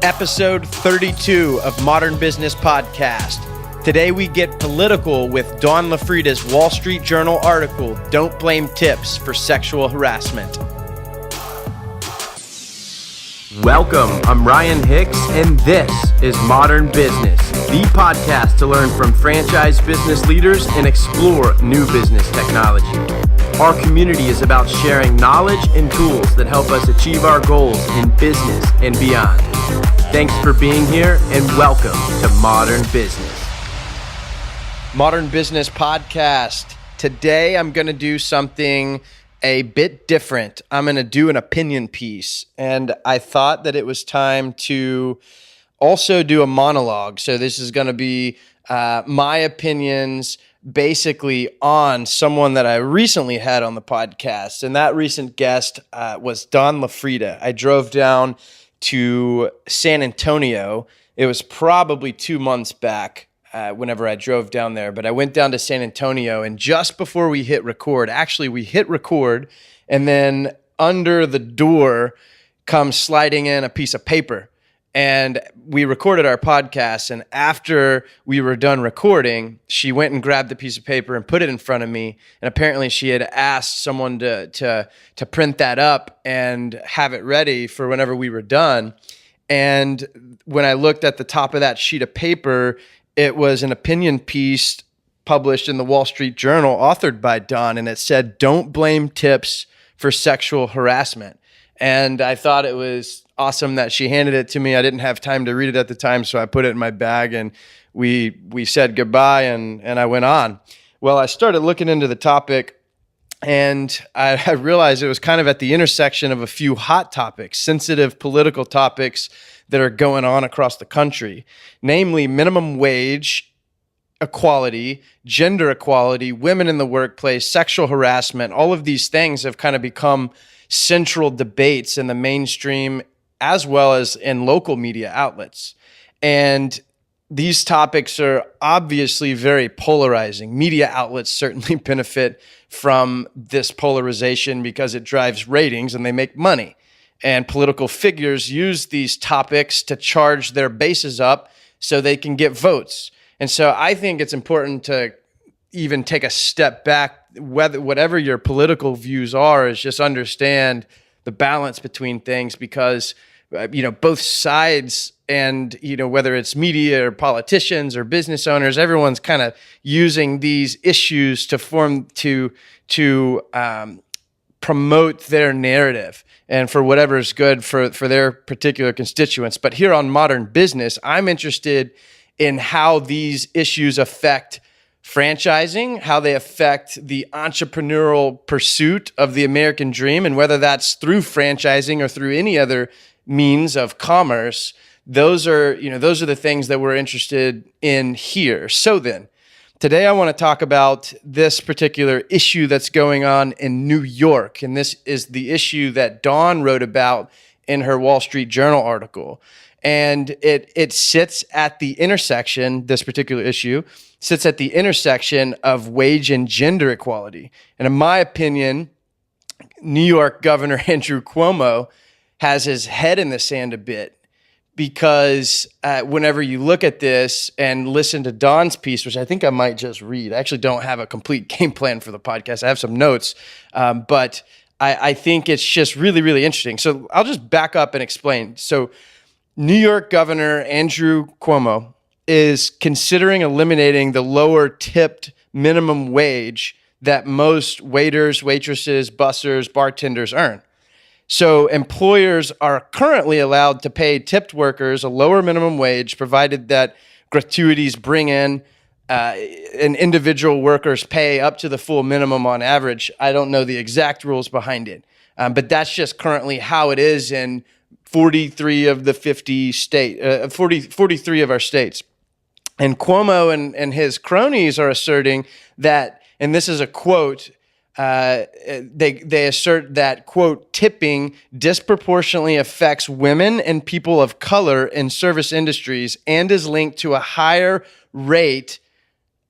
Episode 32 of Modern Business Podcast. Today we get political with Dawn LaFreeda's Wall Street Journal article, Don't Blame Tips for Sexual Harassment. Welcome, I'm Ryan Hicks, and this is Modern Business, the podcast to learn from franchise business leaders and explore new business technology. Our community is about sharing knowledge and tools that help us achieve our goals in business and beyond. Thanks for being here and welcome to Modern Business. Modern Business Podcast. Today I'm going to do something a bit different. I'm going to do an opinion piece, and I thought that it was time to also do a monologue. So this is going to be my opinions basically on someone that I recently had on the podcast, and that recent guest was Dawn LaFreeda. I drove down to San Antonio. It was probably 2 months back whenever I drove down there, but I went down to San Antonio, and just before we hit record, actually we hit record, and then under the door comes sliding in a piece of paper. And we recorded our podcast, and after we were done recording, she went and grabbed the piece of paper and put it in front of me. And apparently she had asked someone to print that up and have it ready for whenever we were done. And when I looked at the top of that sheet of paper, it was an opinion piece published in the Wall Street Journal, authored by Dawn, and it said, "Don't blame tips for sexual harassment." And I thought it was awesome that she handed it to me. I didn't have time to read it at the time, so I put it in my bag, and we said goodbye, and I went on. Well, I started looking into the topic, and I realized it was kind of at the intersection of a few hot topics, sensitive political topics that are going on across the country, namely minimum wage equality, gender equality, women in the workplace, sexual harassment. All of these things have kind of become central debates in the mainstream as well as in local media outlets. And these topics are obviously very polarizing. Media outlets certainly benefit from this polarization because it drives ratings and they make money. And political figures use these topics to charge their bases up so they can get votes. And so I think it's important to even take a step back, whatever your political views are, is just understand the balance between things, because both sides, and whether it's media or politicians or business owners, everyone's kind of using these issues to promote their narrative and for whatever's good for their particular constituents. But here on Modern Business, I'm interested in how these issues affect franchising, how they affect the entrepreneurial pursuit of the American dream, and whether that's through franchising or through any other means of commerce. Those are the things that we're interested in here. So then, today I want to talk about this particular issue that's going on in New York, and this is the issue that Dawn wrote about in her Wall Street Journal article. And it sits at the intersection, this particular issue, sits at the intersection of wage and gender equality. And in my opinion, New York Governor Andrew Cuomo has his head in the sand a bit, because whenever you look at this and listen to Dawn's piece, which I think I might just read, I actually don't have a complete game plan for the podcast. I have some notes, but I think it's just really, really interesting. So I'll just back up and explain. So New York Governor Andrew Cuomo is considering eliminating the lower tipped minimum wage that most waiters, waitresses, bussers, bartenders earn. So employers are currently allowed to pay tipped workers a lower minimum wage, provided that gratuities bring in an individual worker's pay up to the full minimum on average. I don't know the exact rules behind it, but that's just currently how it is in 43 of the 43 of our states. And Cuomo and his cronies are asserting that, and this is a quote, they assert that, quote, tipping disproportionately affects women and people of color in service industries and is linked to a higher rate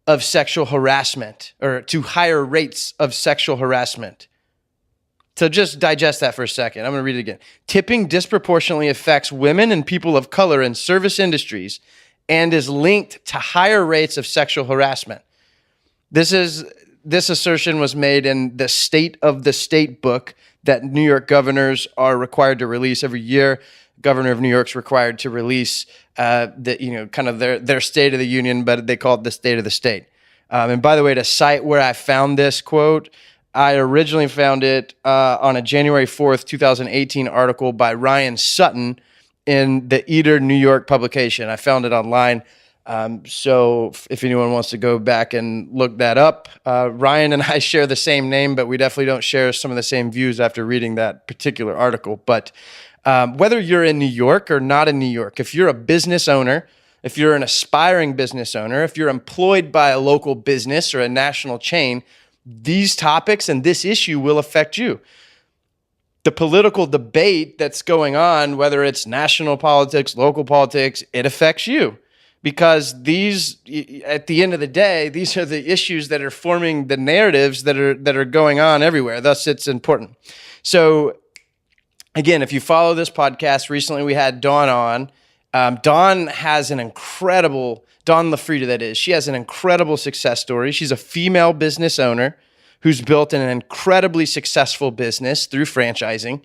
of sexual harassment, or to higher rates of sexual harassment. So just digest that for a second. I'm going to read it again. Tipping disproportionately affects women and people of color in service industries and is linked to higher rates of sexual harassment. This assertion was made in the State of the State book that New York governors are required to release every year. Governor of New York's required to release their State of the Union, but they call it the State of the State. And by the way, to cite where I found this quote, I originally found it on a January 4th, 2018 article by Ryan Sutton in the Eater New York publication. I found it online. So if anyone wants to go back and look that up, Ryan and I share the same name, but we definitely don't share some of the same views after reading that particular article. But whether you're in New York or not in New York, if you're a business owner, if you're an aspiring business owner, if you're employed by a local business or a national chain, these topics and this issue will affect you. The political debate that's going on, whether it's national politics, local politics, it affects you. Because these, at the end of the day, these are the issues that are forming the narratives that are going on everywhere. Thus, it's important. So, again, if you follow this podcast, recently we had Dawn on. Dawn has an incredible, Dawn LaFreeda that is, she has an incredible success story. She's a female business owner who's built an incredibly successful business through franchising.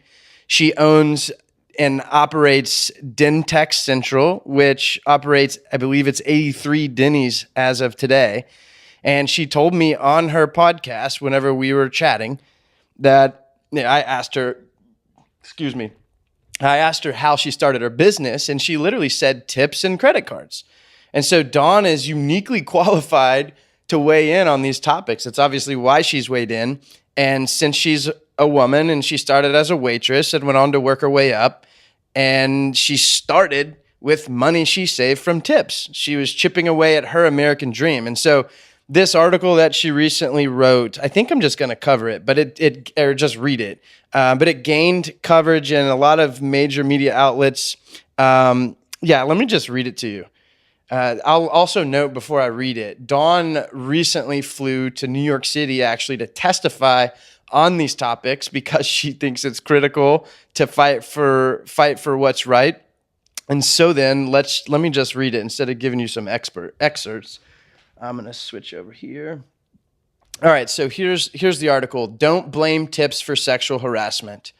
She owns and operates Dentex Central, which operates, I believe it's 83 Denny's as of today. And she told me on her podcast, whenever we were chatting, that I asked her how she started her business, and she literally said tips and credit cards. And so Dawn is uniquely qualified to weigh in on these topics. It's obviously why she's weighed in. And since she's a woman and she started as a waitress and went on to work her way up, and she started with money she saved from tips. She was chipping away at her American dream. And so this article that she recently wrote, I think I'm just going to cover it, but or just read it. But it gained coverage in a lot of major media outlets. Let me just read it to you. I'll also note before I read it, Dawn recently flew to New York City actually to testify on these topics because she thinks it's critical to fight for what's right. And so then let me just read it instead of giving you some excerpts. I'm going to switch over here. All right, so here's the article. Don't blame tips for sexual harassment.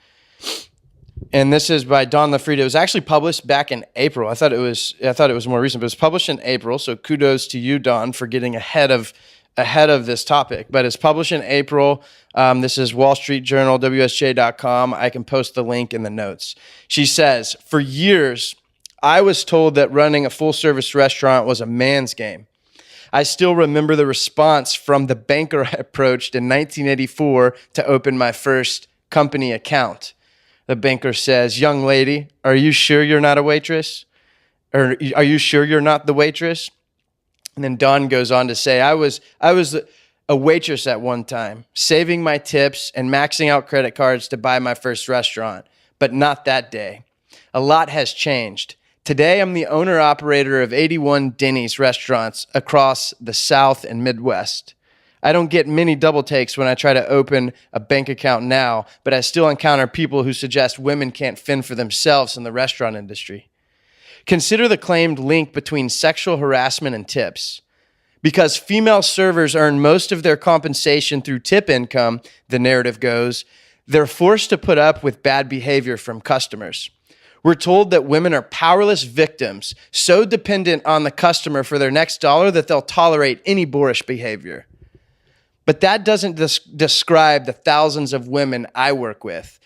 And this is by Dawn LaFreeda. It was actually published back in April. I thought it was more recent, but it was published in April. So kudos to you, Dawn, for getting ahead of this topic. But it's published in April. This is Wall Street Journal, WSJ.com. I can post the link in the notes. She says, for years, I was told that running a full-service restaurant was a man's game. I still remember the response from the banker I approached in 1984 to open my first company account. The banker says, young lady, are you sure you're not a waitress? Or are you sure you're not the waitress? And then Dawn goes on to say, I was a waitress at one time, saving my tips and maxing out credit cards to buy my first restaurant, but not that day. A lot has changed. Today, I'm the owner-operator of 81 Denny's restaurants across the South and Midwest. I don't get many double takes when I try to open a bank account now, but I still encounter people who suggest women can't fend for themselves in the restaurant industry. Consider the claimed link between sexual harassment and tips. Because female servers earn most of their compensation through tip income, the narrative goes, they're forced to put up with bad behavior from customers. We're told that women are powerless victims, so dependent on the customer for their next dollar that they'll tolerate any boorish behavior. But that doesn't describe the thousands of women I work with.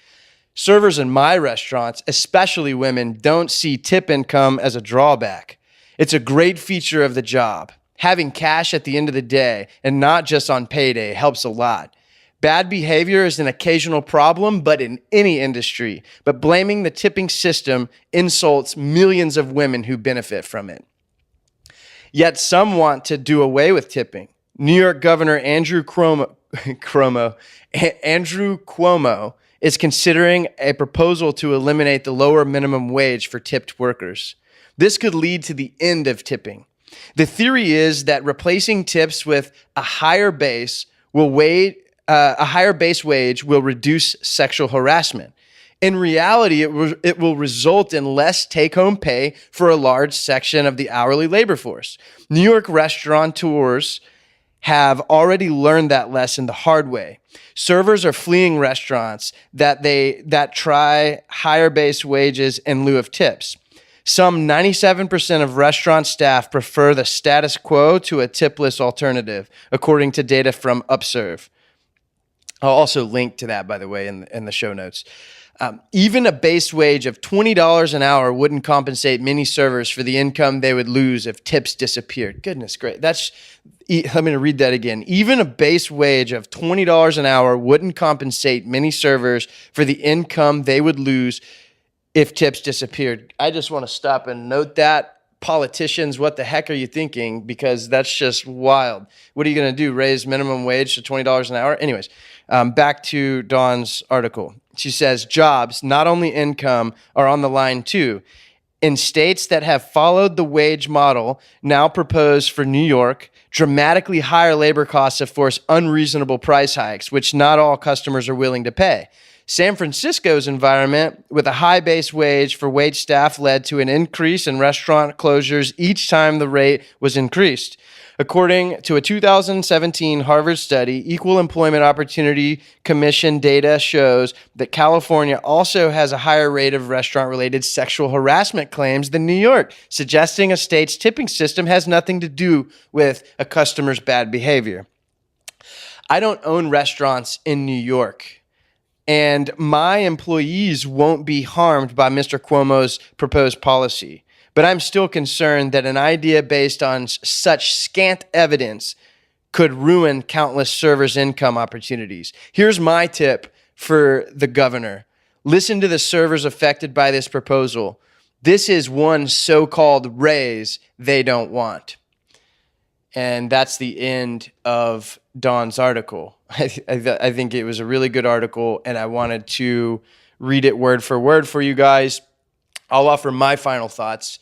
Servers in my restaurants, especially women, don't see tip income as a drawback. It's a great feature of the job. Having cash at the end of the day and not just on payday helps a lot. Bad behavior is an occasional problem, but in any industry. But blaming the tipping system insults millions of women who benefit from it. Yet some want to do away with tipping. New York Governor Andrew Cuomo is considering a proposal to eliminate the lower minimum wage for tipped workers. This could lead to the end of tipping. The theory is that replacing tips with a higher base will a higher base wage will reduce sexual harassment. In reality, it will result in less take-home pay for a large section of the hourly labor force. New York restaurateurs have already learned that lesson the hard way. Servers are fleeing restaurants that try higher base wages in lieu of tips. Some 97% of restaurant staff prefer the status quo to a tipless alternative, according to data from Upserve. I'll also link to that, by the way, in the show notes. Even a base wage of $20 an hour wouldn't compensate many servers for the income they would lose if tips disappeared. Goodness gracious. Let me read that again. Even a base wage of $20 an hour wouldn't compensate many servers for the income they would lose if tips disappeared. I just want to stop and note that. Politicians, what the heck are you thinking? Because that's just wild. What are you going to do? Raise minimum wage to $20 an hour? Anyways, back to Dawn's article. She says jobs, not only income, are on the line too. In states that have followed the wage model now proposed for New York, dramatically higher labor costs have forced unreasonable price hikes, which not all customers are willing to pay. San Francisco's environment with a high base wage for wait staff led to an increase in restaurant closures each time the rate was increased. According to a 2017 Harvard study, Equal Employment Opportunity Commission data shows that California also has a higher rate of restaurant-related sexual harassment claims than New York, suggesting a state's tipping system has nothing to do with a customer's bad behavior. I don't own restaurants in New York, and my employees won't be harmed by Mr. Cuomo's proposed policy. But I'm still concerned that an idea based on such scant evidence could ruin countless servers' income opportunities. Here's my tip for the governor. Listen to the servers affected by this proposal. This is one so-called raise they don't want. And that's the end of Dawn's article. I think it was a really good article, and I wanted to read it word for word for you guys. I'll offer my final thoughts.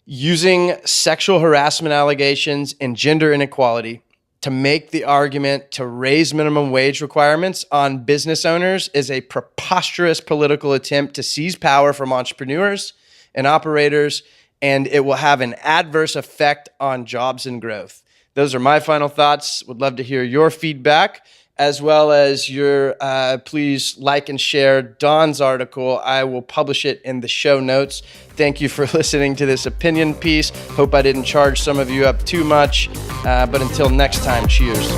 Using sexual harassment allegations and gender inequality to make the argument to raise minimum wage requirements on business owners is a preposterous political attempt to seize power from entrepreneurs and operators, and it will have an adverse effect on jobs and growth. Those are my final thoughts. Would love to hear your feedback, as well as your, please like and share Dawn's article. I will publish it in the show notes. Thank you for listening to this opinion piece. Hope I didn't charge some of you up too much, but until next time, cheers.